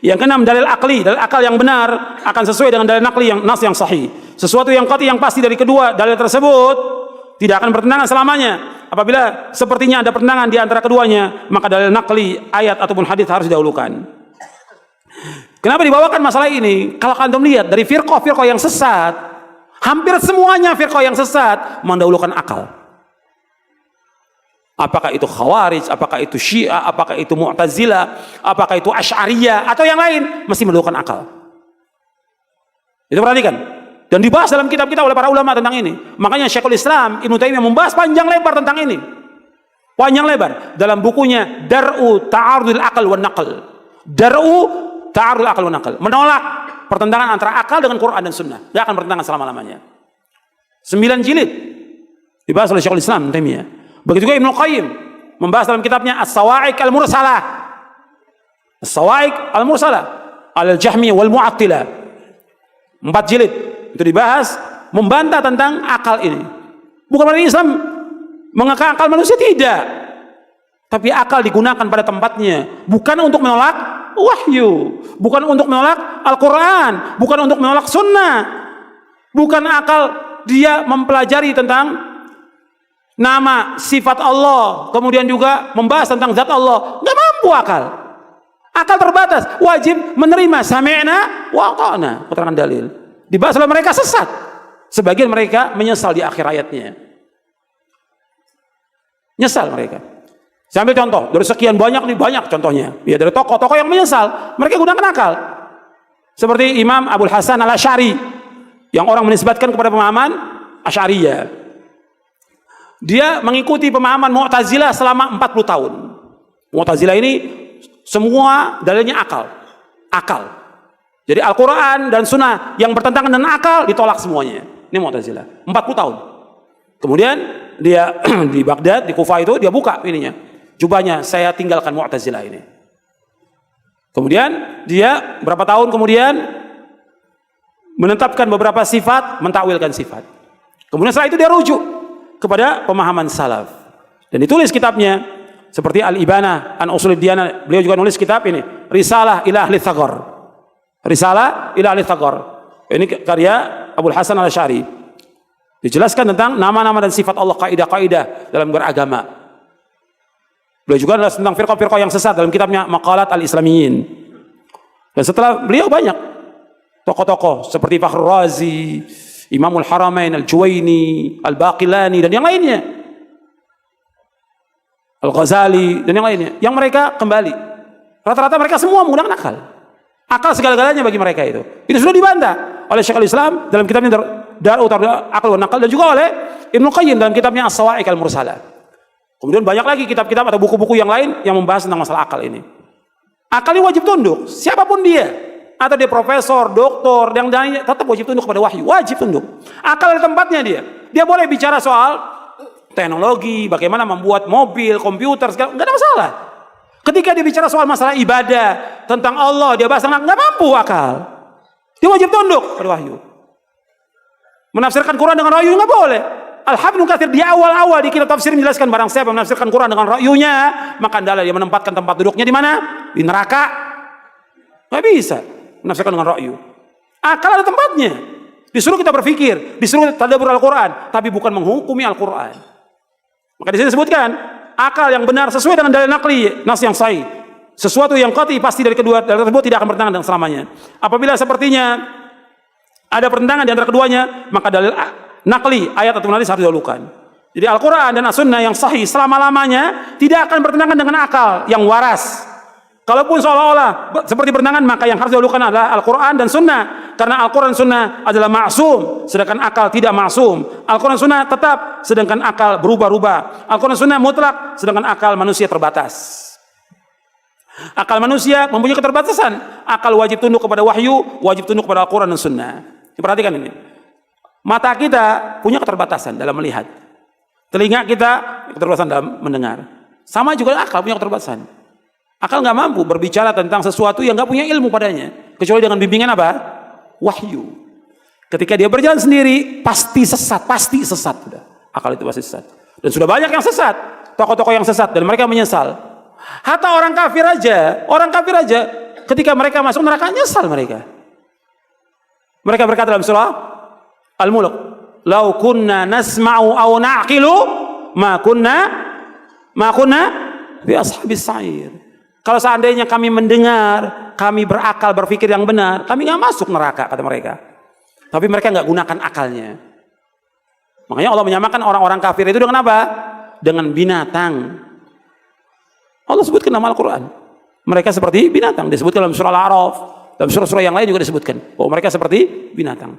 Yang keenam, dalil akli, dalil akal yang benar akan sesuai dengan dalil nakli yang nas yang sahih. Sesuatu yang qati yang pasti dari kedua dalil tersebut tidak akan bertentangan selamanya. Apabila sepertinya ada pertentangan di antara keduanya, maka dalil nakli, ayat ataupun hadis harus didahulukan. Kenapa dibawakan masalah ini? Kalau antum lihat dari firqah yang sesat, hampir semuanya firqah yang sesat mendahulukan akal. Apakah itu Khawarij, apakah itu Syiah, apakah itu Mu'tazilah, apakah itu Asy'ariyah atau yang lain, mesti mendahulukan akal. Itu perhatikan. Dan dibahas dalam kitab-kitab oleh para ulama tentang ini. Makanya Syekhul Islam Ibnu Taimiyah membahas panjang lebar tentang ini. Panjang lebar dalam bukunya Dar'u Ta'arudul Aql wan Naql. Dar'u Ta'arudul Aql wan Naql. Menolak pertentangan antara akal dengan Quran dan Sunnah. Tidak akan bertentangan selama-lamanya. 9 jilid dibahas oleh Syekhul Islam Ibnu Taimiyah. Begitu juga Ibnu Qayyim membahas dalam kitabnya As-Sawa'iq Al-Mursalah. As-Sawa'iq Al-Mursalah Al-Jahmiyah wal Mu'attilah. 4 jilid itu dibahas membantah tentang akal ini. Bukan berarti Islam mengakal akal manusia, tidak. Tapi akal digunakan pada tempatnya, bukan untuk menolak wahyu, bukan untuk menolak Al-Qur'an, bukan untuk menolak sunnah. Bukan akal dia mempelajari tentang nama, sifat Allah, kemudian juga membahas tentang zat Allah. Nggak mampu akal. Akal terbatas, wajib menerima sami'na wa ata'na, keterangan dalil. Dibahas oleh mereka sesat. Sebagian mereka menyesal di akhir ayatnya. Nyesal mereka. Saya ambil contoh dari sekian banyak nih, banyak contohnya. Ya, dari tokoh-tokoh yang menyesal, mereka gunakan akal. Seperti Imam Abul Hasan Al-Asy'ari yang orang menisbatkan kepada pemahaman Asy'ariyah. Dia mengikuti pemahaman Mu'tazilah selama 40 tahun. Mu'tazilah ini semua dalilnya akal. Akal. Jadi Al-Quran dan Sunnah yang bertentangan dengan akal ditolak semuanya. Ini Mu'tazilah. 40 tahun. Kemudian dia di Baghdad, di Kufah itu dia buka ininya. Jubahnya, saya tinggalkan Mu'tazilah ini. Kemudian dia berapa tahun kemudian menetapkan beberapa sifat, mentakwilkan sifat. Kemudian setelah itu dia rujuk kepada pemahaman salaf. Dan ditulis kitabnya seperti Al-Ibanah an Ushulid Diyanah. Beliau juga nulis kitab ini, Risalah ila Ahli Tsaqar. Risalah ila Ahli Tsaqar. Ini karya Abul Hasan Al-Asy'ari. Dijelaskan tentang nama-nama dan sifat Allah, kaidah-kaidah dalam beragama. Beliau juga nulis tentang firqah-firqah yang sesat dalam kitabnya Maqalat Al-Islamiyyin. Dan setelah beliau banyak tokoh-tokoh seperti Fakhrul Razi, Imamul Haramain Al-Juwaini, Al-Baqilani dan yang lainnya, Al-Ghazali dan yang lainnya, yang mereka kembali rata-rata mereka semua menggunakan akal. Akal segala-galanya bagi mereka itu. Itu sudah dibantah oleh Syekhul Islam dalam kitabnya Dar'u Ta'arudul Aql wan Naql dan juga oleh Ibnu Qayyim dalam kitabnya As-Sawa'iq Al-Mursalah. Kemudian banyak lagi kitab-kitab atau buku-buku yang lain yang membahas tentang masalah akal ini. Akal ini wajib tunduk, siapapun dia. Atau dia profesor, doktor, yang lainnya, tetap wajib tunduk kepada wahyu, wajib tunduk. Akal di tempatnya dia. Dia boleh bicara soal teknologi, bagaimana membuat mobil, komputer, segala, nggak ada masalah. Ketika dia bicara soal masalah ibadah, tentang Allah, dia bahas tentang, nggak mampu akal. Dia wajib tunduk pada wahyu. Menafsirkan Quran dengan wahyu nggak boleh. Al-Hafidz Katsir di awal-awal di kitab tafsir menjelaskan barang siapa menafsirkan Quran dengan wahyunya, maka adalah dia menempatkan tempat duduknya di mana? Di neraka. Nggak bisa menafsirkan dengan wahyu. Akal ada tempatnya. Disuruh kita berpikir, disuruh tadabbur Al-Quran, tapi bukan menghukumi Al-Quran. Maka di sini disebutkan akal yang benar sesuai dengan dalil nakli, nas yang sahih. Sesuatu yang qati pasti dari kedua dalil tersebut tidak akan bertentangan dengan selamanya. Apabila sepertinya ada pertentangan di antara keduanya, maka dalil nakli, ayat atau hadis harus didahulukan. Jadi Al-Quran dan As-Sunnah yang sahih selama-lamanya tidak akan bertentangan dengan akal yang waras. Kalaupun seolah-olah seperti bertentangan, maka yang harus didahulukan adalah Al-Quran dan Sunnah. Karena Al-Quran dan Sunnah adalah maksum, sedangkan akal tidak maksum. Al-Quran dan Sunnah tetap, sedangkan akal berubah-ubah. Al-Quran dan Sunnah mutlak, sedangkan akal manusia terbatas. Akal manusia mempunyai keterbatasan. Akal wajib tunduk kepada wahyu, wajib tunduk kepada Al-Quran dan Sunnah. Perhatikan ini. Mata kita punya keterbatasan dalam melihat. Telinga kita keterbatasan dalam mendengar. Sama juga akal punya keterbatasan. Akal nggak mampu berbicara tentang sesuatu yang nggak punya ilmu padanya, kecuali dengan bimbingan apa? Wahyu. Ketika dia berjalan sendiri, pasti sesat, pasti sesat. Akal itu pasti sesat. Dan sudah banyak yang sesat, tokoh-tokoh yang sesat, dan mereka menyesal. Hatta orang kafir aja ketika mereka masuk neraka nyesal mereka. Mereka berkata dalam surah Al-Mulk, "Lau kunna nasma'u aw na'qilu ma kunna fi ashabis sa'ir." Kalau seandainya kami mendengar, kami berakal, berpikir yang benar, kami nggak masuk neraka, kata mereka. Tapi mereka nggak gunakan akalnya. Makanya Allah menyamakan orang-orang kafir itu dengan apa? Dengan binatang. Allah sebutkan dalam Al-Quran. Mereka seperti binatang. Disebutkan dalam surah Al-A'raf. Dalam surah-surah yang lain juga disebutkan. Oh, mereka seperti binatang.